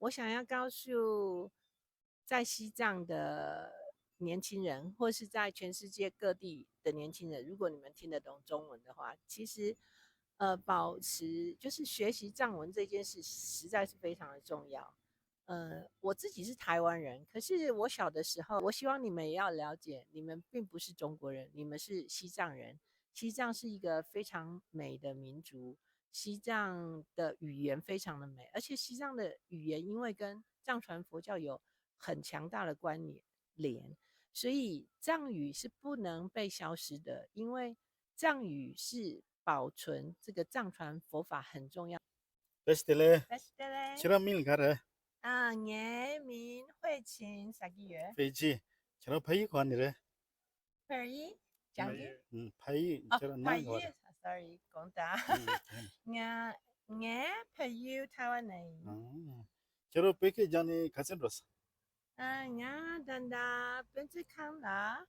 我想要告诉在西藏的年轻人，或是在全世界各地的年轻人，如果你们听得懂中文的话，其实保持就是学习藏文这件事实在是非常的重要。我自己是台湾人，可是我小的时候，我希望你们也要了解，你们并不是中国人，你们是西藏人。西藏是一个非常美的民族，西藏的语言非常的美，而且西藏的语言因为跟藏传佛教有很强大的关联，所以藏语是不能被消失的，因为藏语是保存这个藏传佛法很重要。Bestele, 拜谢嘞！chira mil gara, 我名慧琴，啥个月？feiji, chira pai kwanire, 佩仪，讲的pai, 哦，chira 佩 nang 仪 gara, ，sorry，讲大。chira, 我佩仪台湾人。chira peke jani kasen rosa, 等等，本次看了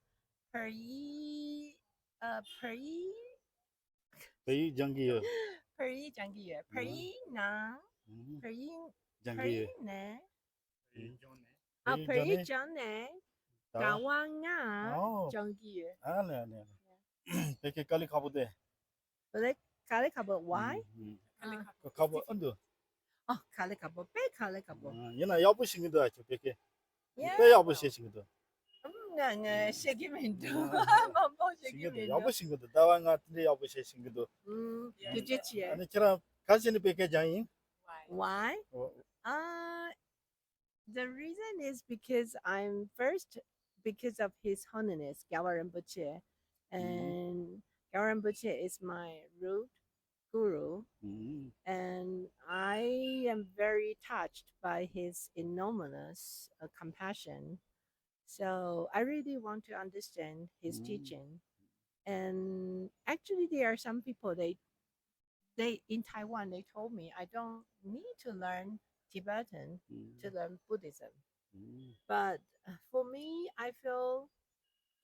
佩仪，佩仪，pai jangi yo, 佩仪讲的月，佩仪呢？佩仪，佩 jangi 仪 yo, 呢？pai 佩仪 jani, 讲呢？dawa, 台湾啊，oh, 讲的月。ale, peke kali kabude, 我在卡里卡布 Y，kabu ando, 哦，卡里卡布，贝卡里卡布。yana yabu singido acho peke, pe Yeah，yabu she singido, 那写给民族，singido, 毛毛写给民族。yabu singido, dawa nga tinde yabu she singido, 就这些。ane chira kasen peke jani, Why? Uh, the reason is because I'm first because of His Holiness Gyalwa Rinpoche, and Gyalwa Rinpoche is my root guru, and I am very touched by his enormous compassion. So I really want to understand his teaching. And actually, there are some people they in Taiwan they told me I don't need to learn Tibetan to learn Buddhism. But for me, I feel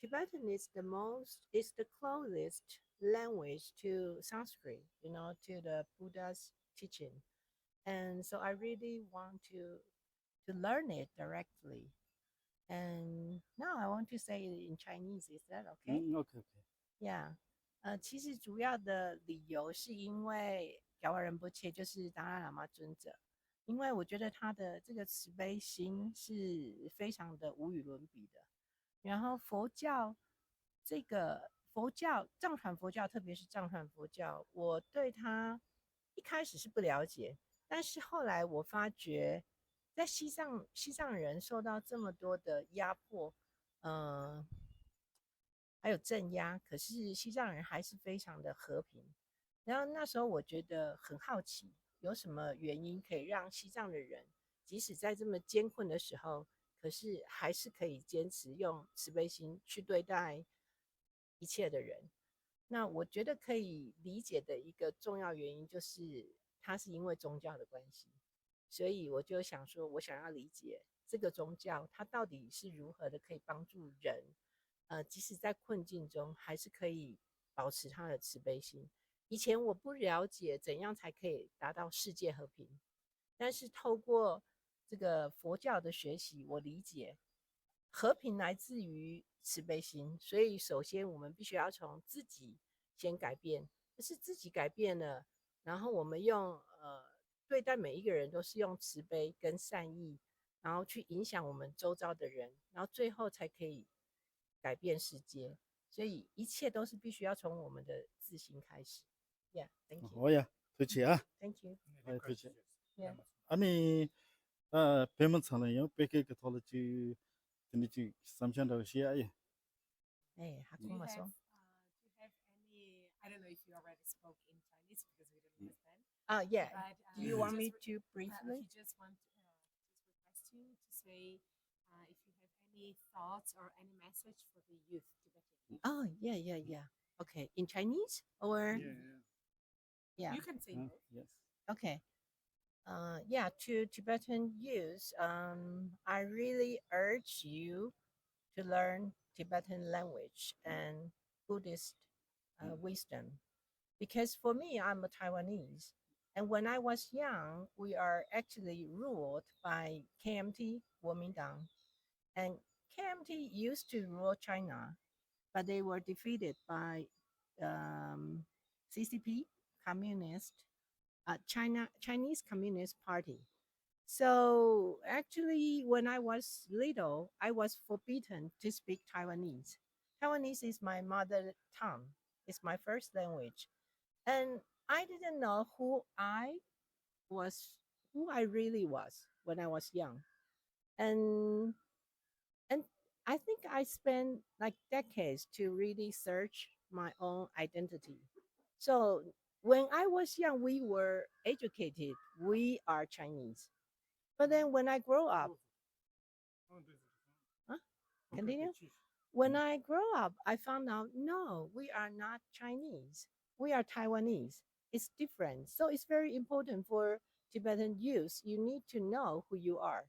Tibetan is the closest language to Sanskrit, to the Buddha's teaching. And so I really want to learn it directly. And now I want to say it in Chinese. Is that okay? okay, Yeah. 其实主要的理由是因为调瓦仁波切就是达赖喇嘛尊者，因为我觉得他的这个慈悲心是非常的无与伦比的。然后佛教藏传佛教，特别是藏传佛教，我对他一开始是不了解，但是后来我发觉，在西藏人受到这么多的压迫，嗯、还有镇压，可是西藏人还是非常的和平。然后那时候我觉得很好奇，有什么原因可以让西藏的人，即使在这么艰困的时候，可是还是可以坚持用慈悲心去对待一切的人。那我觉得可以理解的一个重要原因就是，它是因为宗教的关系，所以我就想说，我想要理解这个宗教它到底是如何的可以帮助人，即使在困境中，还是可以保持他的慈悲心。以前我不了解怎样才可以达到世界和平，但是透过这个佛教的学习，我理解和平来自于慈悲心，所以首先我们必须要从自己先改变，就是自己改变了，然后我们用对待每一个人都是用慈悲跟善意，然后去影响我们周遭的人，然后最后才可以改变世界。所以一切都是必须要从我们的自心开始。Yeah, thank you. oh ya, tuchi ah, Thank you. tuchi. Yeah. 아니, 배면 차는 요 백개 그 돌지 근데 삼천 더 시야 예. Hey, Do you have Hakumaso. any? I don't know if you already spoke in Chinese because we don't understand. Yeah. But Do you want just me re- to briefly? he just request you to say if you have any thoughts or any message for the youth Tibetan. Oh, yeah. Okay. In Chinese or yeah. You can say both. Yes. Okay. Yeah, to Tibetan youth, I really urge you to learn Tibetan language and Buddhist wisdom. Because for me, I'm a Taiwanese. And when I was young, we are actually ruled by KMT, Kuomintang. And KMT used to rule China, but they were defeated by CCP, Communist, Chinese Communist Party. So actually, when I was little, I was forbidden to speak Taiwanese. Taiwanese is my mother tongue. It's my first language, and I didn't know was, who I really was when I was young, and and I think I spent like decades to really search my own identity. So when I was young, we were educated. We are Chinese. But then when I grow up, huh? Continue. When I grow up, I found out no, we are not Chinese. We are Taiwanese. It's different. So it's very important for Tibetan youth. You need to know who you are.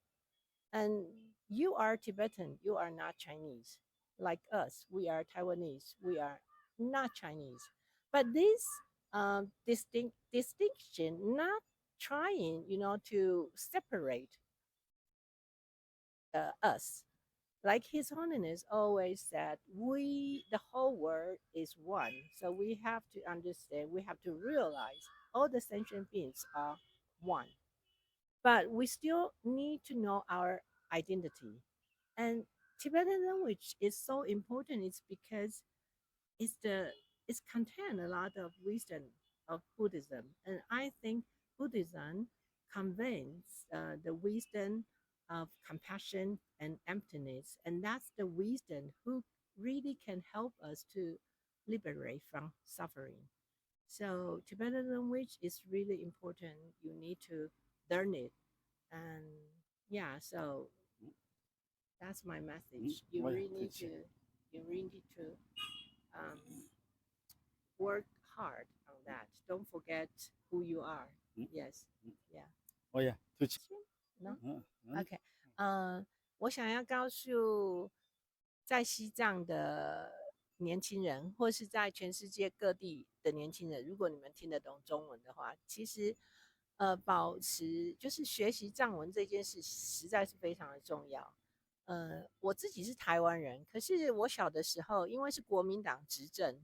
And you are Tibetan, you are not Chinese. Like us, we are Taiwanese, we are not Chinese. But this distinction, not trying, to separate us. Like His Holiness always said, the whole world is one. So we have to understand, we have to realize all the sentient beings are one. But we still need to know our identity. And Tibetan language is so important. It's because it's the it's contain a lot of wisdom of Buddhism, and I think Buddhism conveys the wisdom of compassion and emptiness, and that's the wisdom who really can help us to liberate from suffering. So Tibetan language is really important. You need to learn it, and yeah, so that's my message. Ouais, c'est You really need to um, work hard on that. Don't forget who you are. Yes, yeah. ouais, tout No, 嗯 OK。我想要告诉在西藏的年轻人，或是在全世界各地的年轻人，如果你们听得懂中文的话，其实保持就是学习藏文这件事，实在是非常的重要。我自己是台湾人，可是我小的时候，因为是国民党执政，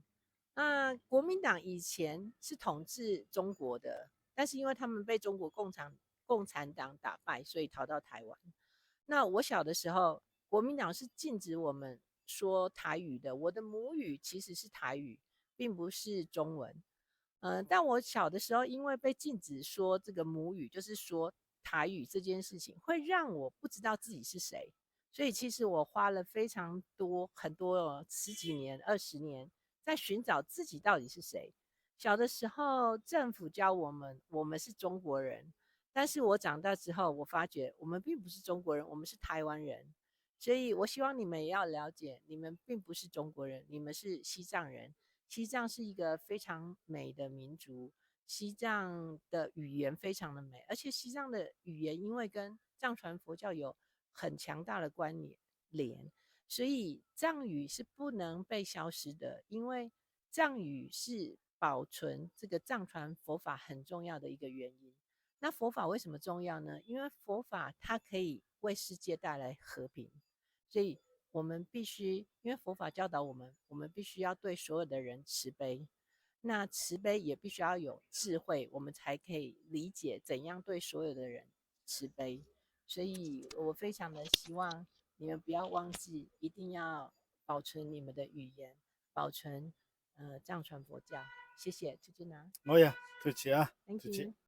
那国民党以前是统治中国的，但是因为他们被中国共产党打败，所以逃到台湾。那我小的时候，国民党是禁止我们说台语的，我的母语其实是台语，并不是中文。但我小的时候，因为被禁止说这个母语，就是说台语这件事情，会让我不知道自己是谁。所以其实我花了非常多很多十几年、20年，在寻找自己到底是谁。小的时候，政府教我们，我们是中国人，但是我长大之后，我发觉我们并不是中国人，我们是台湾人。所以我希望你们也要了解，你们并不是中国人，你们是西藏人。西藏是一个非常美的民族，西藏的语言非常的美，而且西藏的语言因为跟藏传佛教有很强大的关联，所以藏语是不能被消失的，因为藏语是保存这个藏传佛法很重要的一个原因。那佛法为什么重要呢？因为佛法它可以为世界带来和平，所以我们必须，因为佛法教导我们，我们必须要对所有的人慈悲。那慈悲也必须要有智慧，我们才可以理解怎样对所有的人慈悲。所以我非常的希望你们不要忘记，一定要保存你们的语言，保存藏传佛教。谢谢，朱金娜。，ouais, tout Thank you.